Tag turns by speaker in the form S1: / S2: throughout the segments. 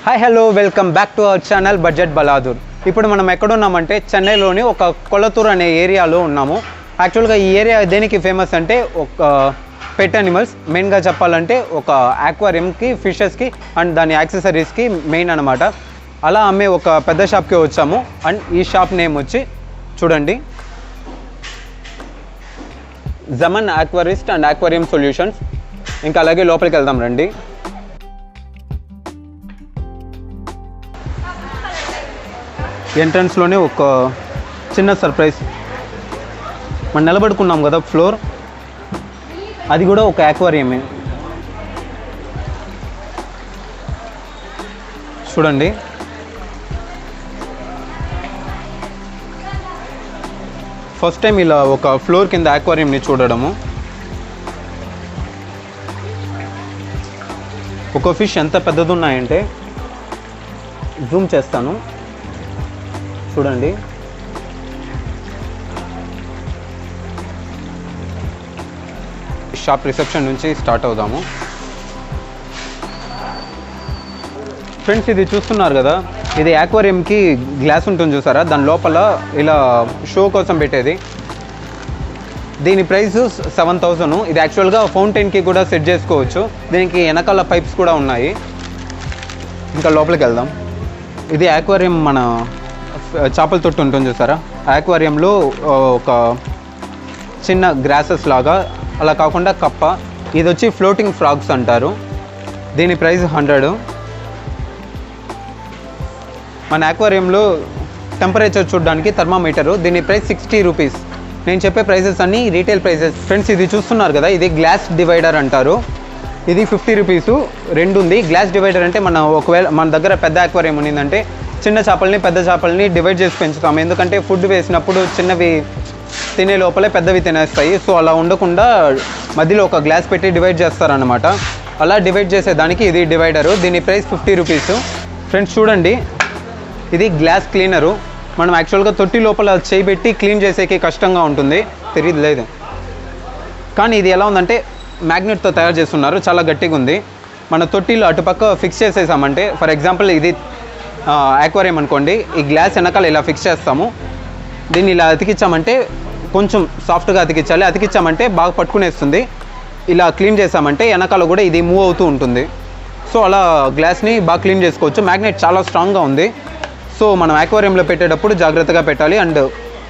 S1: Hi hello welcome back to our channel budget Baladur. ఇప్పుడు మనం ఎక్కడున్నామంటే చెన్నైలోని ఒక కొలతూర్ అనే ఏరియాలో ఉన్నాము. యాక్చువల్గా ఈ ఏరియా దేనికి ఫేమస్ అంటే ఒక పెట్ అనిమల్స్, మెయిన్గా చెప్పాలంటే ఒక ఆక్వేరియంకి, ఫిషెస్కి అండ్ దాని యాక్సెసరీస్కి మెయిన్ అనమాట. అలా అమ్మే ఒక పెద్ద షాప్కి వచ్చాము. అండ్ ఈ షాప్ నేమ్ వచ్చి చూడండి, జమన్ ఆక్వారిస్ట్ అండ్ ఆక్వేరియం సొల్యూషన్స్. ఇంకా అలాగే లోపలికి వెళ్దాం రండి. ఎంట్రన్స్లోనే ఒక చిన్న సర్ప్రైజ్, మనం నిలబడుకున్నాం కదా ఫ్లోర్, అది కూడా ఒక ఆక్వేరియమే. చూడండి, ఫస్ట్ టైం ఇలా ఒక ఫ్లోర్ కింద ఆక్వేరియంని చూడడము. ఒక ఫిష్ ఎంత పెద్దది ఉన్నాయంటే జూమ్ చేస్తాను చూడండి. షాప్ రిసెప్షన్ నుంచి స్టార్ట్ అవుదాము. ఫ్రెండ్స్, ఇది చూస్తున్నారు కదా, ఇది ఆక్వేరియంకి గ్లాస్ ఉంటుంది చూసారా, దాని లోపల ఇలా షో కోసం పెట్టేది. దీని ప్రైస్ 7,000. ఇది యాక్చువల్గా ఫౌంటైన్కి కూడా సెట్ చేసుకోవచ్చు. దీనికి వెనకాల పైప్స్ కూడా ఉన్నాయి. ఇంకా లోపలికి వెళ్దాం. ఇది ఆక్వేరియం, మన చేపల తొట్టు ఉంటుంది చూసారా, ఆక్వేరియంలో ఒక చిన్న గ్రాసెస్ లాగా, అలా కాకుండా కప్ప. ఇది వచ్చి ఫ్లోటింగ్ ఫ్రాగ్స్ అంటారు. దీని ప్రైస్ 100. మన ఆక్వేరియంలో టెంపరేచర్ చూడడానికి థర్మామీటరు, దీని ప్రైస్ 60 రూపీస్. నేను చెప్పే ప్రైజెస్ అన్నీ రీటైల్ ప్రైజెస్. ఫ్రెండ్స్, ఇది చూస్తున్నారు కదా, ఇది గ్లాస్ డివైడర్ అంటారు. ఇది 50 రూపీస్. రెండు ఉంది. గ్లాస్ డివైడర్ అంటే ఒకవేళ మన దగ్గర పెద్ద ఆక్వేరియం ఉన్నిందంటే చిన్న చేపల్ని పెద్ద చేపల్ని డివైడ్ చేసి పెంచుతాము. ఎందుకంటే ఫుడ్ వేసినప్పుడు చిన్నవి తినే లోపలే పెద్దవి తినేస్తాయి. సో అలా ఉండకుండా మధ్యలో ఒక గ్లాస్ పెట్టి డివైడ్ చేస్తారనమాట. అలా డివైడ్ చేసేదానికి ఇది డివైడరు. దీని ప్రైస్ 50 రూపీస్. ఫ్రెండ్స్ చూడండి, ఇది గ్లాస్ క్లీనరు. మనం యాక్చువల్గా తొట్టి లోపల చేయబెట్టి క్లీన్ చేసేకి కష్టంగా ఉంటుంది, తెలియదు. కానీ ఇది ఎలా ఉందంటే మ్యాగ్నెట్తో తయారు చేస్తున్నారు, చాలా గట్టిగా ఉంది. మన తొట్టిలో అటుపక్క ఫిక్స్ చేసేసామంటే, ఫర్ ఎగ్జాంపుల్ ఇది ఆక్వేరియం అనుకోండి, ఈ గ్లాస్ వెనకాల ఇలా ఫిక్స్ చేస్తాము. దీన్ని ఇలా అతికించామంటే, కొంచెం సాఫ్ట్గా అతికించాలి, అతికించామంటే బాగా పట్టుకునేస్తుంది. ఇలా క్లీన్ చేసామంటే వెనకాల కూడా ఇది మూవ్ అవుతూ ఉంటుంది. సో అలా గ్లాస్ని బాగా క్లీన్ చేసుకోవచ్చు. మ్యాగ్నెట్ చాలా స్ట్రాంగ్గా ఉంది. సో మనం ఆక్వేరియంలో పెట్టేటప్పుడు జాగ్రత్తగా పెట్టాలి. అండ్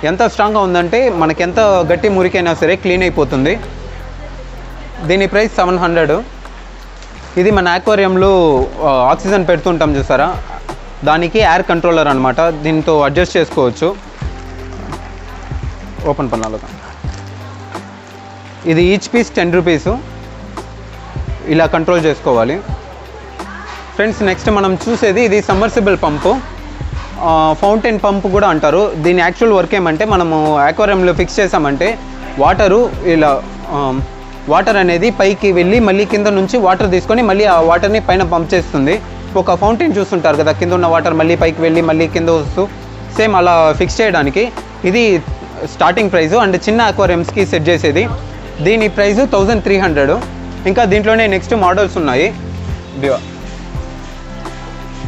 S1: ఎంత స్ట్రాంగ్గా ఉందంటే మనకి ఎంత గట్టి మురికైనా సరే క్లీన్ అయిపోతుంది. దీని ప్రైస్ 700. ఇది మన ఆక్వేరియంలో ఆక్సిజన్ పెడుతుంటాం చూసారా, దానికి ఎయిర్ కంట్రోలర్ అనమాట. దీంతో అడ్జస్ట్ చేసుకోవచ్చు. ఓపెన్ పన్నాలుగా ఇది ఈచ్ పీస్ 10 రూపీస్. ఇలా కంట్రోల్ చేసుకోవాలి. ఫ్రెండ్స్, నెక్స్ట్ మనం చూసేది ఇది సమ్మర్సిబుల్ పంపు, ఫౌంటైన్ పంప్ కూడా అంటారు. దీని యాక్చువల్ వర్క్ ఏమంటే, మనము ఆక్వేరియంలో ఫిక్స్ చేసామంటే వాటరు ఇలా వాటర్ అనేది పైకి వెళ్ళి మళ్ళీ కింద నుంచి వాటర్ తీసుకొని మళ్ళీ ఆ వాటర్ని పైన పంప్ చేస్తుంది. ఒక ఫౌంటైన్ చూస్తుంటారు కదా, కింద ఉన్న వాటర్ మళ్ళీ పైకి వెళ్ళి మళ్ళీ కింద వస్తూ, సేమ్ అలా ఫిక్స్ చేయడానికి ఇది స్టార్టింగ్ ప్రైజు. అండ్ చిన్న ఆక్వేరియంస్కి సెట్ చేసేది. దీని ప్రైజు 1300. ఇంకా దీంట్లోనే నెక్స్ట్ మోడల్స్ ఉన్నాయి.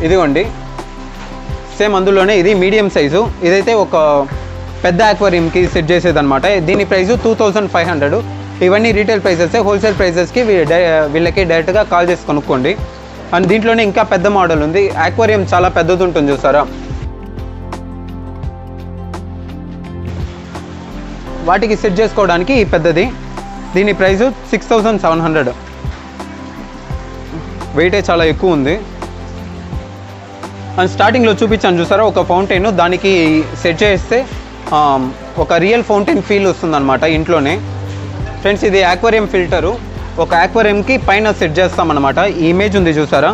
S1: ఇదిగోండి, సేమ్ అందులోనే ఇది మీడియం సైజు. ఇదైతే ఒక పెద్ద ఆక్వేరియంకి సెట్ చేసేది అనమాట. దీని ప్రైజు 2500. ఇవన్నీ రీటైల్ ప్రైజెస్. హోల్సేల్ ప్రైజెస్కి వీళ్ళకి డైరెక్ట్గా కాల్ చేసి కొనుక్కోండి. అండ్ దీంట్లోనే ఇంకా పెద్ద మోడల్ ఉంది. ఆక్వేరియం చాలా పెద్దది ఉంటుంది చూసారా, వాటికి సెట్ చేసుకోవడానికి ఈ పెద్దది. దీని ప్రైజు 6700. వెయిటే చాలా ఎక్కువ ఉంది. అండ్ స్టార్టింగ్లో చూపించాను చూసారా, ఒక ఫౌంటైన్, దానికి సెట్ చేస్తే ఒక రియల్ ఫౌంటైన్ ఫీల్ వస్తుందన్నమాట ఇంట్లోనే. ఫ్రెండ్స్, ఇది ఆక్వేరియం ఫిల్టరు. ఒక ఆక్వేరియంకి పైన సెట్ చేస్తామన్నమాట. ఈ ఇమేజ్ ఉంది చూసారా,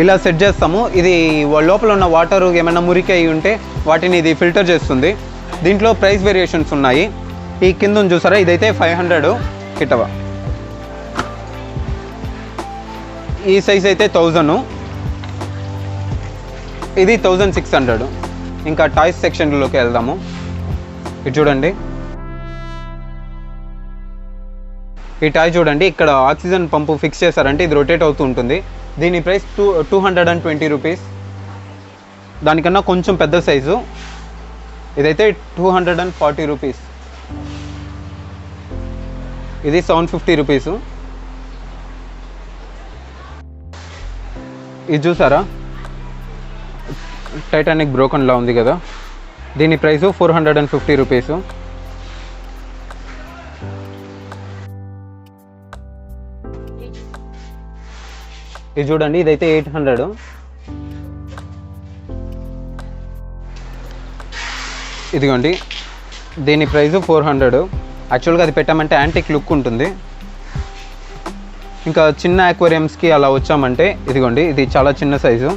S1: ఇలా సెట్ చేస్తాము. ఇది లోపల ఉన్న వాటర్ ఏమైనా మురికి అయి ఉంటే వాటిని ఇది ఫిల్టర్ చేస్తుంది. దీంట్లో ప్రైస్ వేరియేషన్స్ ఉన్నాయి. ఈ కింద చూసారా, ఇదైతే 500 కిటవ. ఈ సైజ్ అయితే 1000. ఇది 1600. ఇంకా టాయ్స్ సెక్షన్లోకి వెళ్దాము. ఇది చూడండి, ఈ టాయ్ చూడండి, ఇక్కడ ఆక్సిజన్ పంపు ఫిక్స్ చేశారంటే ఇది రొటేట్ అవుతూ ఉంటుంది. దీని ప్రైస్ 220 రూపీస్. దానికన్నా కొంచెం పెద్ద సైజు ఇదైతే 240 రూపీస్. ఇది 750 రూపీసు. ఇది చూసారా, టైటానిక్ బ్రోకన్లా ఉంది కదా, దీని ప్రైసు 450 రూపీసు. ఇది చూడండి, ఇదైతే 800. ఇదిగోండి, దీని ప్రైజు 400. యాక్చువల్గా అది పెట్టామంటే యాంటిక్ లుక్ ఉంటుంది. ఇంకా చిన్న అక్వేరియంస్కి అలా వచ్చామంటే ఇదిగోండి, ఇది చాలా చిన్న సైజు.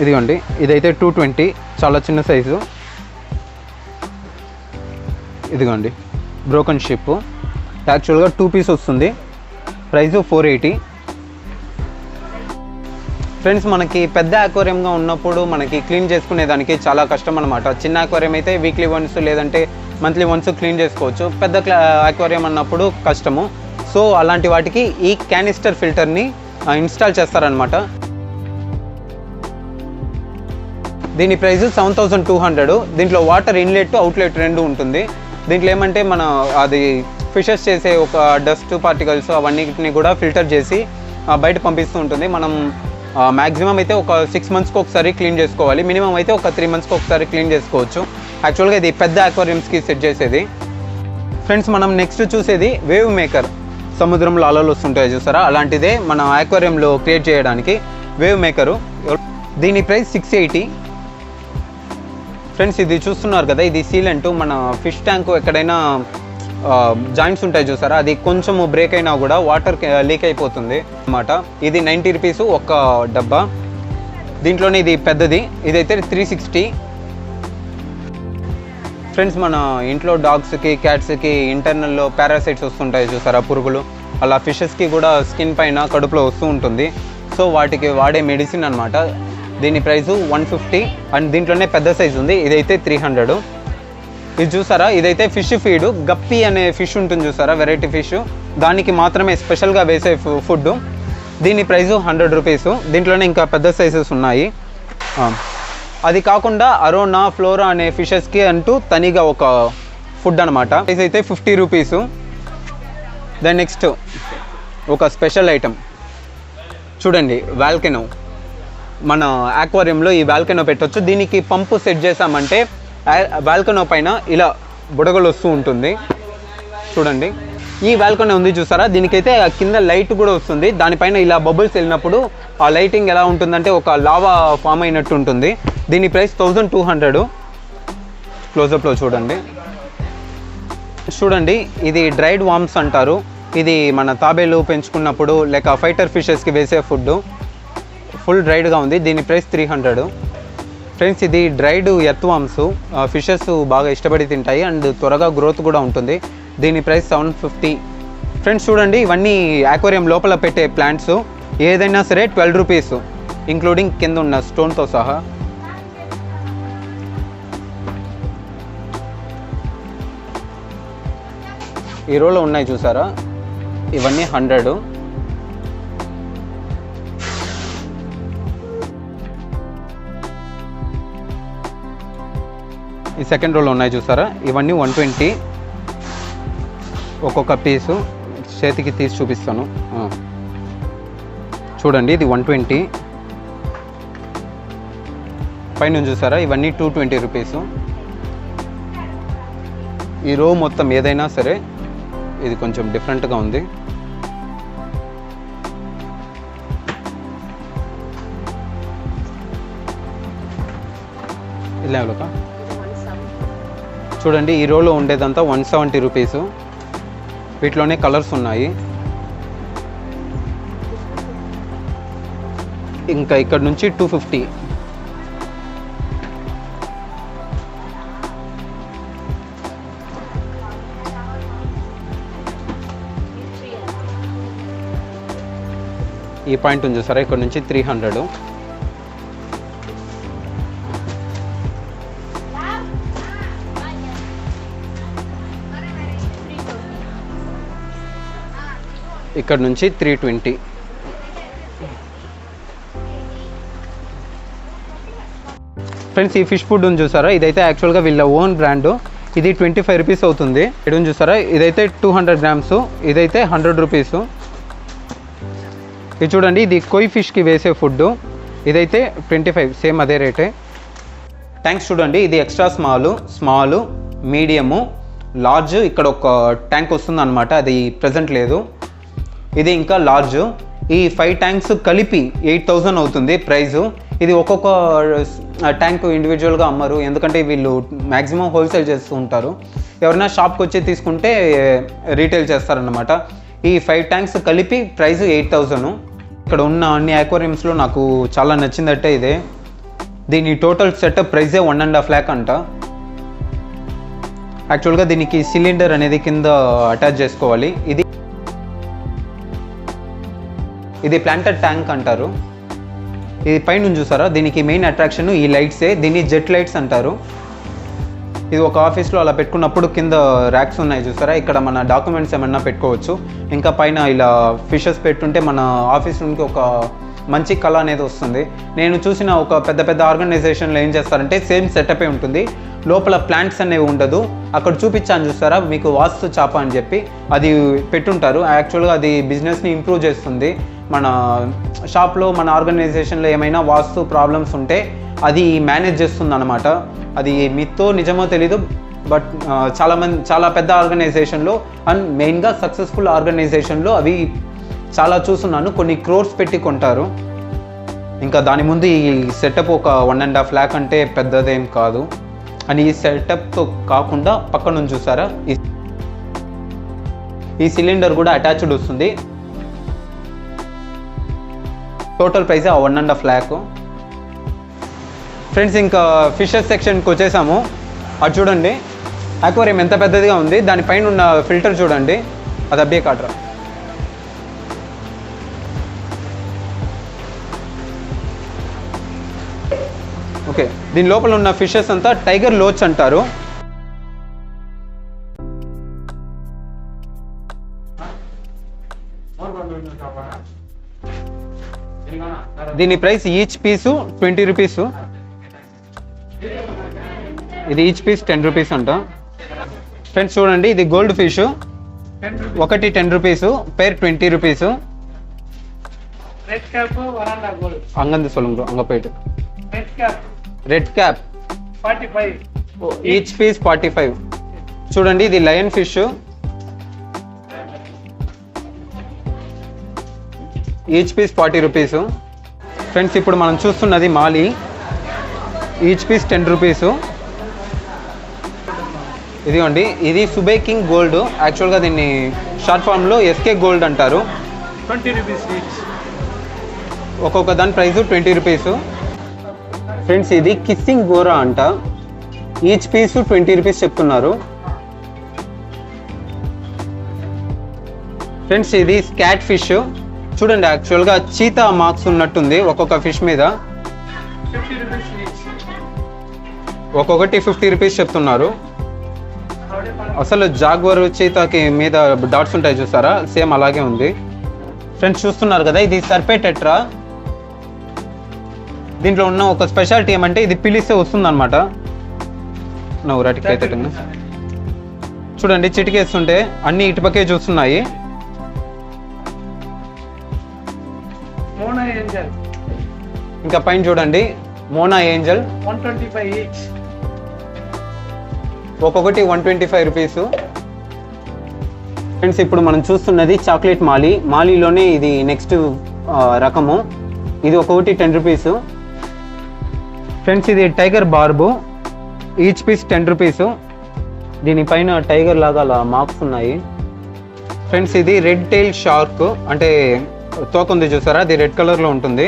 S1: ఇదిగోండి, ఇదైతే 220, చాలా చిన్న సైజు. ఇదిగోండి బ్రోకన్ షిప్, యాక్చువల్గా 2 పీస్ వస్తుంది. ప్రైజు 480. ఫ్రెండ్స్, మనకి పెద్ద అక్వేరియంగా ఉన్నప్పుడు మనకి క్లీన్ చేసుకునేదానికి చాలా కష్టం అనమాట. చిన్న అక్వేరియం అయితే వీక్లీ వన్స్ లేదంటే మంత్లీ వన్స్ క్లీన్ చేసుకోవచ్చు. పెద్ద అక్వేరియం అన్నప్పుడు కష్టము. సో అలాంటి వాటికి ఈ క్యానిస్టర్ ఫిల్టర్ని ఇన్స్టాల్ చేస్తారనమాట. దీని ప్రైస్ 7200. దీంట్లో వాటర్ ఇన్లెట్ అవుట్లెట్ రెండు ఉంటుంది. దీంట్లో ఏమంటే మన అది ఫిషెస్ చేసే ఒక డస్ట్ పార్టికల్స్ అవన్నిటిని కూడా ఫిల్టర్ చేసి బయట పంపిస్తూ ఉంటుంది. మనం మ్యాక్సిమం అయితే ఒక 6 మంత్స్కి ఒకసారి క్లీన్ చేసుకోవాలి. మినిమం అయితే ఒక 3 మంత్స్కి ఒకసారి క్లీన్ చేసుకోవచ్చు. యాక్చువల్గా ఇది పెద్ద అక్వేరియంస్కి సెట్ చేసేది. ఫ్రెండ్స్, మనం నెక్స్ట్ చూసేది వేవ్ మేకర్. సముద్రంలో అలలు వస్తుంటాయి చూసారా, అలాంటిదే మన అక్వేరియంలో క్రియేట్ చేయడానికి వేవ్ మేకరు. దీని ప్రైస్ 680. ఫ్రెండ్స్, ఇది చూస్తున్నారు కదా, ఇది సీలెంట్. మన ఫిష్ ట్యాంక్ ఎక్కడైనా జాయింట్స్ ఉంటాయి చూసారా, అది కొంచెము బ్రేక్ అయినా కూడా వాటర్ లీక్ అయిపోతుంది అన్నమాట. ఇది 90 రూపీస్ ఒక డబ్బా. దీంట్లోనే ఇది పెద్దది, ఇదైతే 360. ఫ్రెండ్స్, మన ఇంట్లో డాగ్స్కి క్యాట్స్కి ఇంటర్నల్లో పారాసైట్స్ వస్తుంటాయి చూసారా, పురుగులు. అలా ఫిషెస్కి కూడా స్కిన్ పైన కడుపులో వస్తూ ఉంటుంది. సో వాటికి వాడే మెడిసిన్ అనమాట. దీని ప్రైసు 150. అండ్ దీంట్లోనే పెద్ద సైజు ఉంది, ఇదైతే 300. ఇది చూసారా, ఇదైతే ఫిష్ ఫీడ్. గప్పి అనే ఫిష్ ఉంటుంది చూసారా, వెరైటీ ఫిష్, దానికి మాత్రమే స్పెషల్గా వేసే ఫుడ్. దీని ప్రైసు 100 రూపీస్. దీంట్లోనే ఇంకా పెద్ద సైజెస్ ఉన్నాయి. అది కాకుండా అరోనా, ఫ్లోరా అనే ఫిషెస్కి అంటూ తనిగా ఒక ఫుడ్ అనమాట. ప్రైస్ అయితే 50 రూపీస్. దెన్ నెక్స్ట్ ఒక స్పెషల్ ఐటమ్ చూడండి, వాల్కెనో. మన ఆక్వేరియంలో ఈ వాల్కెనో పెట్టవచ్చు. దీనికి పంపు సెట్ చేసామంటే వాల్కెనో పైన ఇలా బుడగలు వస్తూ ఉంటుంది చూడండి. ఈ వాల్కెనో ఉంది చూసారా, దీనికైతే కింద లైట్ కూడా వస్తుంది. దానిపైన ఇలా బబుల్స్ వెళ్ళినప్పుడు ఆ లైటింగ్ ఎలా ఉంటుందంటే ఒక లావా ఫామ్ అయినట్టు ఉంటుంది. దీని ప్రైస్ 1200. క్లోజప్లో చూడండి. చూడండి, ఇది డ్రైడ్ వామ్స్ అంటారు. ఇది మన తాబేలు పెంచుకున్నప్పుడు లేక ఫైటర్ ఫిషెస్కి వేసే ఫుడ్. ఫుల్ డ్రైడ్గా ఉంది. దీని ప్రైస్ 300. ఫ్రెండ్స్, ఇది డ్రైడ్ ఎర్త్ వామ్స్. ఫిషెస్ బాగా ఇష్టపడి తింటాయి అండ్ త్వరగా గ్రోత్ కూడా ఉంటుంది. దీని ప్రైస్ 750. ఫ్రెండ్స్, చూడండి, ఇవన్నీ అక్వేరియం లోపల పెట్టే ప్లాంట్స్. ఏదైనా సరే 12 రూపీస్, ఇంక్లూడింగ్ కింద ఉన్న స్టోన్తో సహా. ఈ రోలో ఉన్నాయి చూసారా, ఇవన్నీ 100. ఈ సెకండ్ రోలో ఉన్నాయి చూసారా, ఇవన్నీ 120 ఒక్కొక్క పీసు. చేతికి తీసి చూపిస్తాను చూడండి, ఇది 120. పైన చూసారా, ఇవన్నీ 220 రూపీసు. ఈ రో మొత్తం ఏదైనా సరే ఇది కొంచెం డిఫరెంట్గా ఉంది. ఇలా చూడండి, ఈ రోలో ఉండేదంతా 170 రూపీసు. వీటిలోనే కలర్స్ ఉన్నాయి. ఇంకా ఇక్కడ నుంచి 250. ఈ పాయింట్ ఉంది చూసారా, ఇక్కడ నుంచి 300. ఇక్కడ నుంచి 320. ఫ్రెండ్స్ ఈ ఫిష్ ఫుడ్ ఉంది చూసారా, ఇదైతే యాక్చువల్గా వీళ్ళ ఓన్ బ్రాండ్. ఇది 25 రూపీస్ అవుతుంది. ఇక్కడ చూసారా, ఇదైతే 200 గ్రామ్స్, ఇదైతే 100 రూపీస్. ఇది చూడండి, ఇది కొయ్ ఫిష్కి వేసే ఫుడ్, ఇదైతే 25, సేమ్ అదే రేటే. ట్యాంక్స్ చూడండి, ఇది ఎక్స్ట్రా స్మాల్, మీడియము, లార్జ్. ఇక్కడ ఒక ట్యాంక్ వస్తుంది అనమాట, అది ప్రజెంట్ లేదు. ఇది ఇంకా లార్జ్. ఈ 5 ట్యాంక్స్ కలిపి 8000 అవుతుంది ప్రైజు. ఇది ఒక్కొక్క ట్యాంక్ ఇండివిజువల్గా అమ్మరు, ఎందుకంటే వీళ్ళు మ్యాక్సిమం హోల్సేల్ చేస్తూ ఉంటారు. ఎవరైనా షాప్కి వచ్చి తీసుకుంటే రీటైల్ చేస్తారనమాట. ఈ 5 ట్యాంక్స్ కలిపి ప్రైస్ 8000. ఇక్కడ ఉన్న అన్ని ఆక్వేరియంస్లో నాకు చాలా నచ్చిందంటే ఇదే. దీని టోటల్ సెటప్ ప్రైజే 1.5 lakh అంట. యాక్చువల్గా దీనికి సిలిండర్ అనేది కింద అటాచ్ చేసుకోవాలి. ఇది ప్లాంటెడ్ ట్యాంక్ అంటారు. ఇది పైన చూసారా, దీనికి మెయిన్ అట్రాక్షన్ ఈ లైట్సే. దీన్ని జెట్ లైట్స్ అంటారు. ఇది ఒక ఆఫీస్లో అలా పెట్టుకున్నప్పుడు కింద ర్యాక్స్ ఉన్నాయి చూసారా, ఇక్కడ మన డాక్యుమెంట్స్ ఏమన్నా పెట్టుకోవచ్చు. ఇంకా పైన ఇలా ఫిషెస్ పెట్టుంటే మన ఆఫీస్ రూమ్కి ఒక మంచి కళ అనేది వస్తుంది. నేను చూసిన ఒక పెద్ద ఆర్గనైజేషన్లో ఏం చేస్తారంటే సేమ్ సెటపే ఉంటుంది, లోపల ప్లాంట్స్ అనేవి ఉండదు. అక్కడ చూపించాను చూసారా మీకు, వాస్తు చాప అని చెప్పి అది పెట్టుంటారు. యాక్చువల్గా అది బిజినెస్ని ఇంప్రూవ్ చేస్తుంది. మన షాప్లో మన ఆర్గనైజేషన్లో ఏమైనా వాస్తు ప్రాబ్లమ్స్ ఉంటే అది మేనేజ్ చేస్తుంది అనమాట. అది మీతో నిజమో తెలీదు, బట్ చాలా పెద్ద ఆర్గనైజేషన్లో అండ్ మెయిన్గా సక్సెస్ఫుల్ ఆర్గనైజేషన్లో అవి చాలా చూస్తున్నాను. కొన్ని క్రోర్స్ పెట్టి కొంటారు. ఇంకా దాని ముందు ఈ సెటప్ ఒక 1.5 lakh అంటే పెద్దదేం కాదు. అని ఈ సెటప్తో కాకుండా పక్కన చూసారా, ఈ సిలిండర్ కూడా అటాచ్డ్ వస్తుంది. Total price 1.5 lakh. ఫ్రెండ్స్ ఇంకా ఫిషెస్ సెక్షన్కి వచ్చేసాము. అది చూడండి, అక్వేరియం ఎంత పెద్దదిగా ఉంది. దానిపైన ఉన్న ఫిల్టర్ చూడండి, అది అబ్బే కాట్రా. ఓకే, దీని లోపల ఉన్న ఫిషెస్ అంతా టైగర్ లోచ్ అంటారు. దీని ప్రైస్ ఈచ్ పీసు 20 రూపీస్. ఇది ఈచ్ పీస్ 10 రూపీస్ అంట. ఫ్రెండ్స్ చూడండి, ఇది గోల్డ్ ఫిష్, ఒకటి 10 రూపీస్, పేర్ 20 రూపీస్. అంగంది సొలుంగు అంగపేట. Red cap 45, each piece 45. చూడండి, ఇది lion fish, each piece 40 rupees. Friends ఇప్పుడు మనం చూస్తున్నది మాలి, ఈచ్ పీస్ 10 రూపీస్. ఇదిగోండి, ఇది సుబేకింగ్ గోల్డ్. యాక్చువల్గా దీన్ని షార్ట్ ఫామ్లో ఎస్కే గోల్డ్ అంటారు. 20 రూపీస్ ఈచ్. ఒక్కొక్క దాని ప్రైస్ 20 రూపీస్. ఫ్రెండ్స్ ఇది కిస్సింగ్ గోరా అంట, ఈచ్ పీస్ 20 రూపీస్ చెప్తున్నారు. ఫ్రెండ్స్ ఇది స్కాట్ ఫిష్. చూడండి, యాక్చువల్గా చీతా మార్క్స్ ఉన్నట్టుంది ఒక్కొక్క ఫిష్ మీద. ఒక్కొక్కటి 50 రూపీస్ చెప్తున్నారు. అసలు జాగ్వర్ చీతాకి మీద డాట్స్ ఉంటాయి చూసారా, సేమ్ అలాగే ఉంది. ఫ్రెండ్స్ చూస్తున్నారు కదా, ఇది సర్పేటెట్రా. దీంట్లో ఉన్న ఒక స్పెషాలిటీ ఏమంటే ఇది పిలిస్తే వస్తుంది అనమాట. చూడండి, చిటికేస్తుంటే అన్ని ఇటుపక్కే చూస్తున్నాయి. ఇంకా పైన చూడండి, మోనా ఏంజల్ 125 ఈచ్. ఒక్కొక్కటి 125 రూపీస్. ఫ్రెండ్స్ ఇప్పుడు మనం చూస్తున్నది చాక్లెట్ మాలి. మాలీలోనే ఇది నెక్స్ట్ రకము. ఇది ఒక్కొక్కటి 10 రూపీస్. ఫ్రెండ్స్ ఇది టైగర్ బార్బు, ఈచ్ పీస్ 10 రూపీస్. దీనిపైన టైగర్ లాగా అలా మార్క్స్ ఉన్నాయి. ఫ్రెండ్స్ ఇది రెడ్ టైల్ షార్క్, అంటే తోక ఉంది చూసారా, అది రెడ్ కలర్లో ఉంటుంది.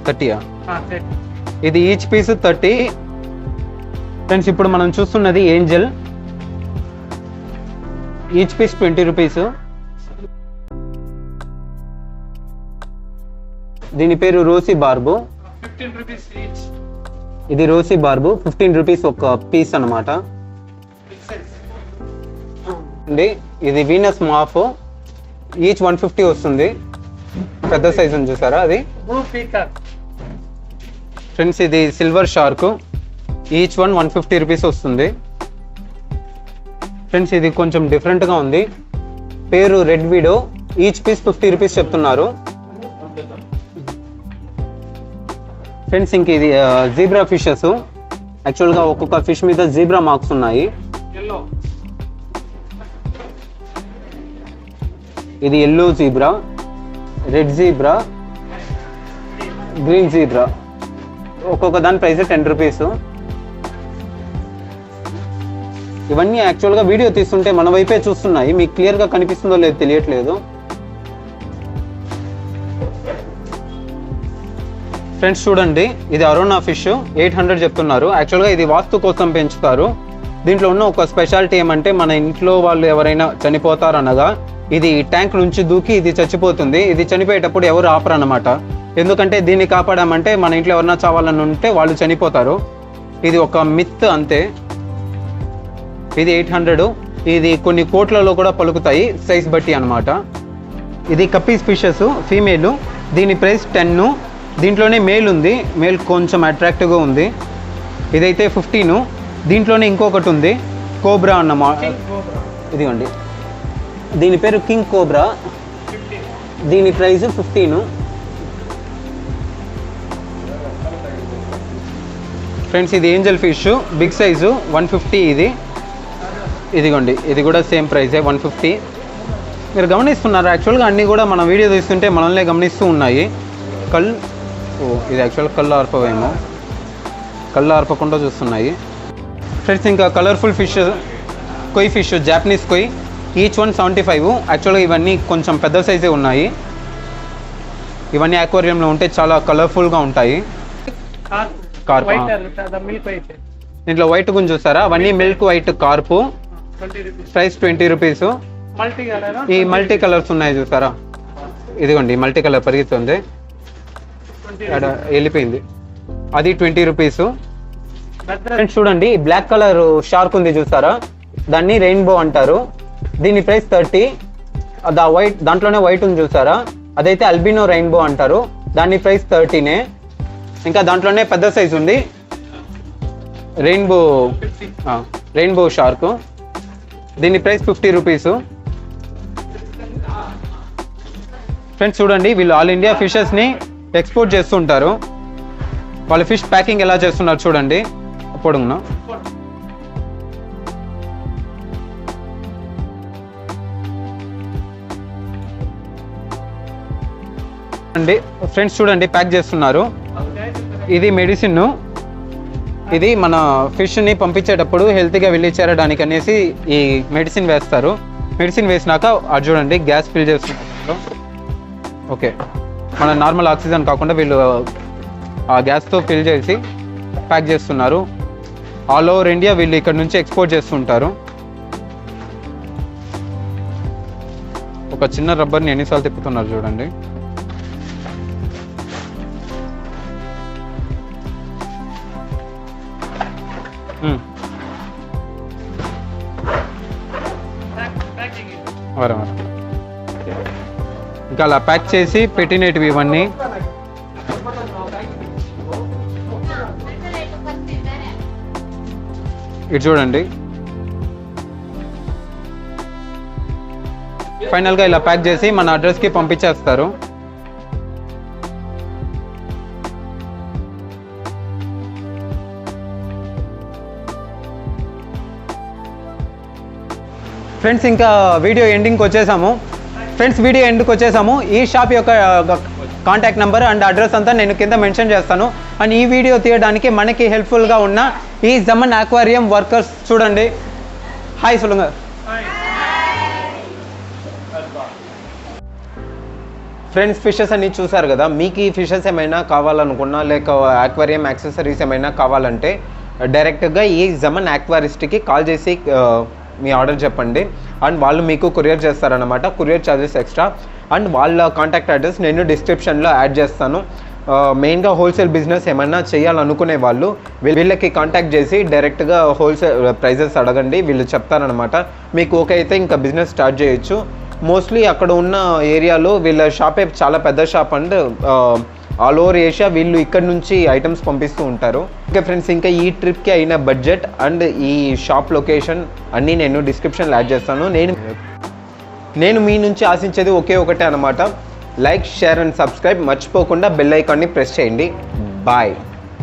S1: 30. ఇది ఈచ్ పీస్ 30. ఫ్రెండ్స్ ఇప్పుడు మనం చూస్తున్నది ఏంజల్, ఈచ్ పీస్ 20 రూపీస్. దీని పేరు రోసీ బార్బు, 15 రూపీస్ ఈచ్. ఇది రోసీ బార్బు 15 రూపీస్ ఒక పీస్ అనమాట. ఇది వీనస్ మాఫ్, ఈచ్ 150 వస్తుంది. పెద్ద సైజ్ ఉంది చూసారా అది. ఫ్రెండ్స్ ఇది సిల్వర్ షార్క్, ఈచ్ 150 రూపీస్ వస్తుంది. ఫ్రెండ్స్ ఇది కొంచెం డిఫరెంట్గా ఉంది, పేరు red widow, each piece 50 rupees చెప్తున్నారు. ఫ్రెండ్స్ ఇంక ఇది జీబ్రా ఫిషెస్. యాక్చువల్గా ఒక్కొక్క ఫిష్ మీద జీబ్రా మార్క్స్ ఉన్నాయి. ఇది yellow zebra, red zebra, green zebra. ఒక్కొక్క దాని ప్రైస్ 10 రూపీస్. ఇవన్నీ యాక్చువల్గా వీడియో తీస్తుంటే మన వైపే చూస్తున్నాయి, మీకు క్లియర్గా కనిపిస్తుందో లేదో తెలియట్లేదు. ఫ్రెండ్స్ చూడండి, ఇది అరోనా ఫిష్ 800 చెప్తున్నారు. యాక్చువల్గా ఇది వాస్తు కోసం పెంచుతారు. దీంట్లో ఉన్న ఒక స్పెషాలిటీ ఏమంటే మన ఇంట్లో వాళ్ళు ఎవరైనా చనిపోతారనగా ఇది ట్యాంక్ నుంచి దూకి ఇది చచ్చిపోతుంది. ఇది చనిపోయేటప్పుడు ఎవరు ఆపరన్నమాట. ఎందుకంటే దీన్ని కాపాడామంటే మన ఇంట్లో ఎవరైనా చావాలని ఉంటే వాళ్ళు చనిపోతారు. ఇది ఒక మిత్ అంతే. ఇది 800. ఇది కొన్ని కోట్లలో కూడా పలుకుతాయి సైజ్ బట్టి అనమాట. ఇది కప్పీస్ ఫిషెస్ ఫీమేల్, దీని ప్రైస్ 10. దీంట్లోనే మేల్ ఉంది, మేల్ కొంచెం అట్రాక్టివ్గా ఉంది. ఇదైతే 15. దీంట్లోనే ఇంకొకటి ఉంది కోబ్రా అన్నమాట. ఇదిగోండి, దీని పేరు కింగ్ కోబ్రా, దీని ప్రైస్ 15. ఫ్రెండ్స్ ఇది ఏంజల్ ఫిష్ బిగ్ సైజు 150. ఇదిగోండి, ఇది కూడా సేమ్ ప్రైజే 150. మీరు గమనిస్తున్నారు యాక్చువల్గా అన్నీ కూడా మన వీడియో తీస్తుంటే మనల్ని గమనిస్తూ ఉన్నాయి. ఇది యాక్చువల్గా కళ్ళు ఆర్పవేమో, కళ్ళు ఆర్పకుండా చూస్తున్నాయి. ఫ్రెండ్స్ ఇంకా colourful fish, koi fish, Japanese koi, each 175. యాక్చువల్గా ఇవన్నీ కొంచెం పెద్ద సైజే ఉన్నాయి. ఇవన్నీ అక్వేరియంలో ఉంటే చాలా కలర్ఫుల్గా ఉంటాయి. కార్ప్, దీంట్లో వైట్ గురించి చూస్తారా, అవన్నీ milk white carp, price 20 rupees. ఈ మల్టీ కలర్స్ ఉన్నాయి చూస్తారా, ఇదిగోండి మల్టీ కలర్ పరిగెత్తుంది, వెళ్ళిపోయింది, అది 20 రూపీస్. ఫ్రెండ్స్ చూడండి, బ్లాక్ కలర్ షార్క్ ఉంది చూస్తారా, దాన్ని రెయిన్బో అంటారు. దీని ప్రైస్ 30. వైట్, దాంట్లోనే వైట్ ఉంది చూసారా, అదైతే అల్బినో రెయిన్బో అంటారు. దాని ప్రైస్ 30నే. ఇంకా దాంట్లోనే పెద్ద సైజు ఉంది రెయిన్బో షార్క్, దీని ప్రైస్ 50 రూపీస్. ఫ్రెండ్స్ చూడండి, వీళ్ళు ఆల్ ఇండియా ఫిషెస్ని ఎక్స్పోర్ట్ చేస్తుంటారు. వాళ్ళ ఫిష్ ప్యాకింగ్ ఎలా చేస్తున్నారు చూడండి. పొడుగున అండి ఫ్రెండ్స్ చూడండి, ప్యాక్ చేస్తున్నారు. ఇది మెడిసిన్. ఇది మన ఫిష్ని పంపించేటప్పుడు హెల్తీగా వెళ్ళి చేరడానికి అనేసి ఈ మెడిసిన్ వేస్తారు. మెడిసిన్ వేసినాక అది చూడండి గ్యాస్ ఫిల్ చేస్తున్నారు. ఓకే, మన నార్మల్ ఆక్సిజన్ కాకుండా వీళ్ళు ఆ గ్యాస్తో ఫిల్ చేసి ప్యాక్ చేస్తున్నారు. ఆల్ ఓవర్ ఇండియా వీళ్ళు ఇక్కడ నుంచి ఎక్స్పోర్ట్ చేస్తుంటారు. ఒక చిన్న రబ్బర్ని ఎన్నిసార్లు తిప్పుతున్నారు చూడండి. ఇంకా అలా ప్యాక్ చేసి పెట్టినవి ఇవన్నీ. ఇటు చూడండి, ఫైనల్గా ఇలా ప్యాక్ చేసి మన అడ్రస్కి పంపించేస్తారు. ఫ్రెండ్స్ ఇంకా వీడియో ఎండింగ్కి వచ్చేసాము. ఈ షాప్ యొక్క కాంటాక్ట్ నెంబర్ అండ్ అడ్రస్ అంతా నేను కింద మెన్షన్ చేస్తాను. అండ్ ఈ వీడియో తీయడానికి మనకి హెల్ప్ఫుల్గా ఉన్న ఈ జమన్ అక్వేరియం వర్కర్స్ చూడండి. హాయ్ சொல்லுங்க. ఫ్రెండ్స్ ఫిషెస్ అన్ని చూసారు కదా. మీకు ఈ ఫిషెస్ ఏమైనా కావాలనుకున్నా లేక అక్వేరియం యాక్సెసరీస్ ఏమైనా కావాలంటే డైరెక్ట్గా ఈ జమన్ అక్వారిస్ట్కి కాల్ చేసి మీ ఆర్డర్ చెప్పండి. అండ్ వాళ్ళు మీకు కొరియర్ చేస్తారనమాట. Courier charges extra. అండ్ వాళ్ళ కాంటాక్ట్ అడ్రస్ నేను డిస్క్రిప్షన్లో యాడ్ చేస్తాను. మెయిన్గా హోల్సేల్ బిజినెస్ ఏమైనా చేయాలనుకునే వాళ్ళు వీళ్ళకి కాంటాక్ట్ చేసి డైరెక్ట్గా హోల్సేల్ ప్రైజెస్ అడగండి, వీళ్ళు చెప్తారనమాట. మీకు ఓకే అయితే ఇంకా బిజినెస్ స్టార్ట్ చేయొచ్చు. మోస్ట్లీ అక్కడ ఉన్న ఏరియాలో వీళ్ళ షాపే చాలా పెద్ద shop and all over Asia వీళ్ళు ఇక్కడ నుంచి ఐటమ్స్ పంపిస్తూ ఉంటారు. ఓకే ఫ్రెండ్స్, ఇంకా ఈ ట్రిప్కి అయిన బడ్జెట్ అండ్ ఈ షాప్ లొకేషన్ అన్నీ నేను డిస్క్రిప్షన్లో యాడ్ చేస్తాను. నేను మీ నుంచి ఆశించేది ఒకటే అనమాట, లైక్, షేర్ అండ్ సబ్స్క్రైబ్. మర్చిపోకుండా బెల్ ఐకాన్ని ప్రెస్ చేయండి. బాయ్.